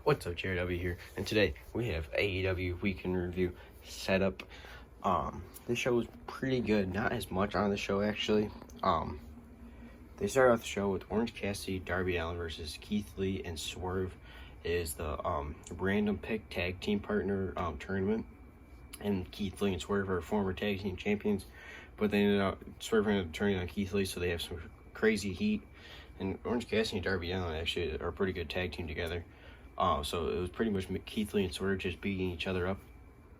What's up, JW here, and today we have AEW Weekend Review set up. This show was pretty good, not as much on the show actually. They started off the show with Orange Cassidy, Darby Allin versus Keith Lee and Swerve. It is the random pick tag team partner tournament, and Keith Lee and Swerve are former tag team champions, but Swerve ended up turning on Keith Lee, so they have some crazy heat. And Orange Cassidy and Darby Allin actually are a pretty good tag team together. So it was pretty much Keith Lee and Swerve just beating each other up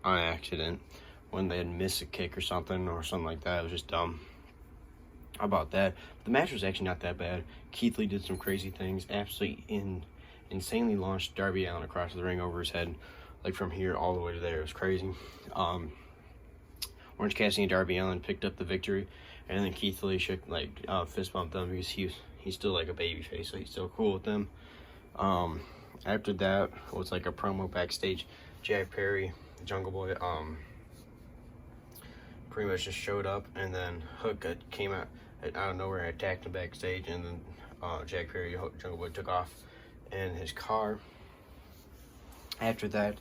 on accident when they had missed a kick or something like that. It was just dumb. How about that? The match was actually not that bad. Keith Lee did some crazy things, absolutely insanely launched Darby Allin across the ring over his head, like from here all the way to there. It was crazy. Orange Cassidy and Darby Allin picked up the victory, and then Keith Lee fist bumped them because he's still like a baby face, so he's still cool with them. After that was like a promo backstage. Jack Perry, the Jungle Boy, pretty much just showed up, and then Hook came out of nowhere and attacked him backstage, and then Jack Perry, Jungle Boy, took off in his car. After that,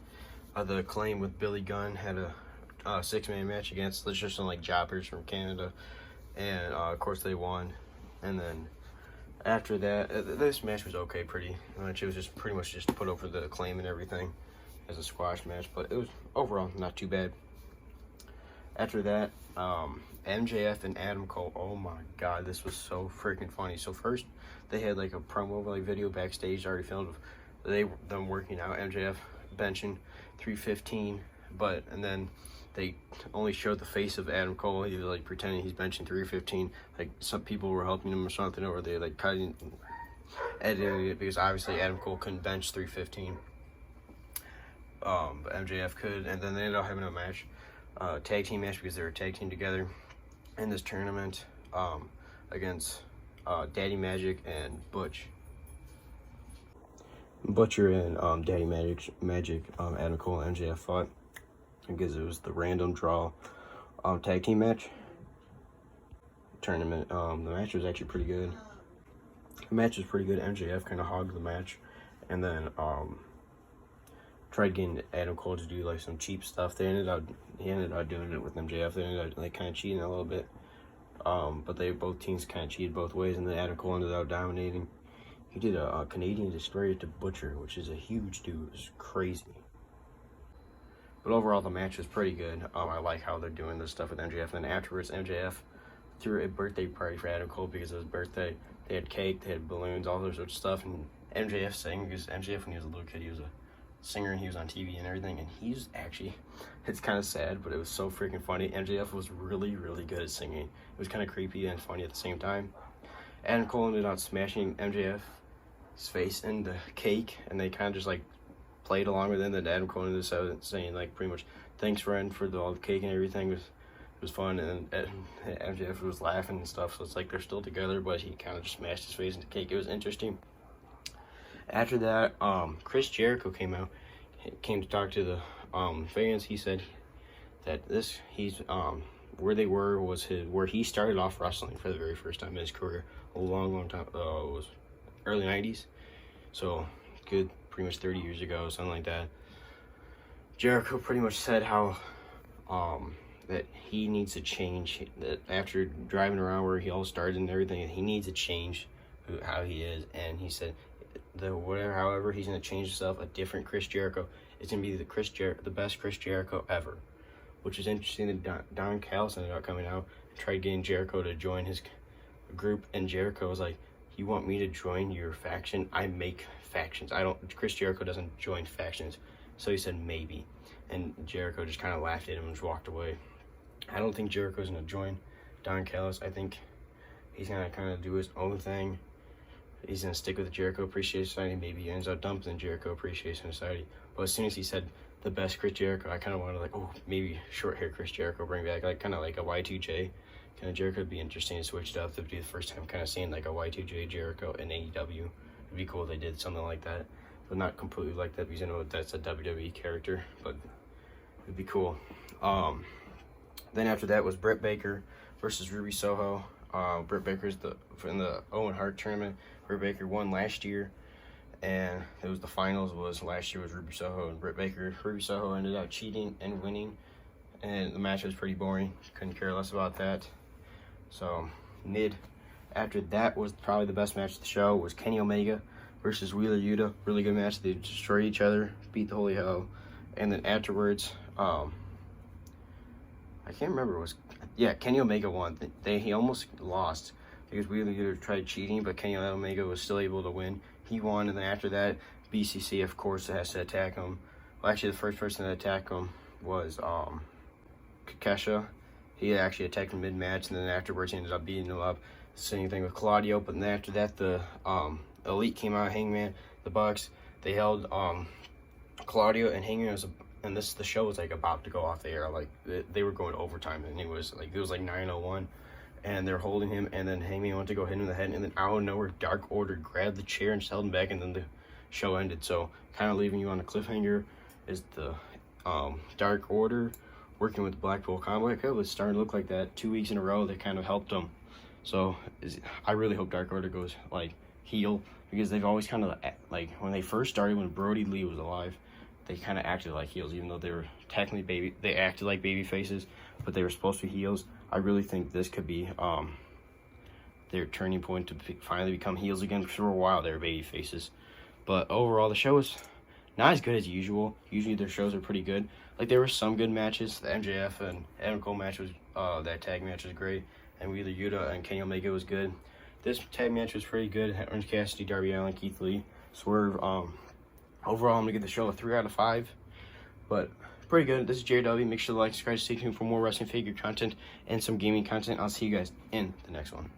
the Acclaim with Billy Gunn had a six-man match against just some like jobbers from Canada, and of course they won. And then after that, this match was okay, pretty much. It was just pretty much just put over the Acclaim and everything as a squash match, but it was overall not too bad. After that, MJF and Adam Cole. Oh my God, this was so freaking funny. So first, they had like a promo video backstage already filmed of them working out. MJF benching 315, and then they only showed the face of Adam Cole. He was like pretending he's benching 315. Like some people were helping him or something, or they like editing it because obviously Adam Cole couldn't bench 315. But MJF could, and then they ended up having a match, tag team match, because they were a tag team together in this tournament against Daddy Magic and Butch. Butcher and Daddy Magic, Adam Cole and MJF fought because it was the random draw tag team match tournament. The match was actually pretty good. MJF kind of hogged the match, and then tried getting Adam Cole to do like some cheap stuff. He ended up doing it with MJF. They ended up like kind of cheating a little bit, but both teams kind of cheated both ways, and then Adam Cole ended up dominating. He did a Canadian Destroyer to Butcher, which is a huge dude. It was crazy. But overall, the match was pretty good. I like how they're doing this stuff with MJF. And afterwards, MJF threw a birthday party for Adam Cole because of his birthday. They had cake, they had balloons, all those sorts of stuff. And MJF sang, because MJF, when he was a little kid, he was a singer and he was on TV and everything. And he's actually, it's kind of sad, but it was so freaking funny. MJF was really, really good at singing. It was kind of creepy and funny at the same time. Adam Cole ended up smashing MJF's face in the cake, and they kind of just like played along with it. And Adam Cole ended up saying like pretty much, "Thanks, friend, for all the cake and everything." It was fun, and MJF was laughing and stuff. So it's like they're still together, but he kind of just smashed his face in the cake. It was interesting. After that, Chris Jericho came to talk to the fans. He said that where they were was where he started off wrestling for the very first time in his career, a long time. It was early 90s, so good, pretty much 30 years ago, something like that. Jericho pretty much said how that he needs to change, that after driving around where he all started and everything, he needs to change how he is. And he said however he's going to change himself, a different Chris Jericho. It's going to be the best Chris Jericho ever, which is interesting. That Don Callis ended up coming out and tried getting Jericho to join his group, and Jericho was like, "You want me to join your faction? I make factions. Chris Jericho doesn't join factions." So he said maybe, and Jericho just kind of laughed at him and just walked away. I don't think Jericho's going to join Don Callis. I think he's going to kind of do his own thing. He's going to stick with the Jericho Appreciation Society. Maybe he ends up dumping the Jericho Appreciation Society. But as soon as he said the best Chris Jericho, I kind of wanted maybe short hair Chris Jericho, bring back kind of like a Y2J. Kind of Jericho would be interesting to switch it up. It would be the first time kind of seeing like a Y2J Jericho in AEW. It'd be cool if they did something like that. But not completely like that, because I know that's a WWE character, but it'd be cool. Then after that was Britt Baker versus Ruby Soho. Britt Baker's in the Owen Hart tournament. Britt Baker won last year, and it was the finals. Was last year was Ruby Soho and Britt Baker. Ruby Soho ended up cheating and winning, and the match was pretty boring. Couldn't care less about that. So mid. After that was probably the best match of the show was Kenny Omega versus Wheeler Yuta. Really good match. They destroyed each other, beat the holy hell, and then afterwards, I can't remember. Kenny Omega won. He almost lost because Wheeler Yuta tried cheating, but Kenny Omega was still able to win. He won, and then after that, BCC, of course, has to attack him. Well, actually, the first person to attack him was Kesha. He actually attacked him mid-match, and then afterwards, he ended up beating him up. Same thing with Claudio, but then after that, the Elite came out, Hangman, the Bucks. They held Claudio, and Hangman was, the show was like about to go off the air. Like they were going overtime, and it was like 9:01, and they're holding him, and then Hangman went to go hit him in the head, and then out of nowhere, Dark Order grabbed the chair and held him back, and then the show ended. So kind of leaving you on a cliffhanger is the Dark Order working with the Blackpool Combat Club. It's starting to look like that 2 weeks in a row. They kind of helped them. So I really hope Dark Order goes like heel, because they've always kind of like when they first started, when Brody Lee was alive, they kind of acted like heels, even though they were technically they acted like baby faces, but they were supposed to be heels. I really think this could be their turning point to finally become heels again. For a while they were baby faces, but overall the show is not as good as usual. Usually their shows are pretty good. Like there were some good matches. The MJF and Adam Cole match was that tag match was great, and Wheeler Yuta and Kenny Omega was good. This tag match was pretty good. Orange Cassidy, Darby Allin, Keith Lee, Swerve. Overall, I'm going to give the show a 3 out of 5. But pretty good. This is JW. Make sure to like, subscribe, stay tuned for more wrestling figure content and some gaming content. I'll see you guys in the next one.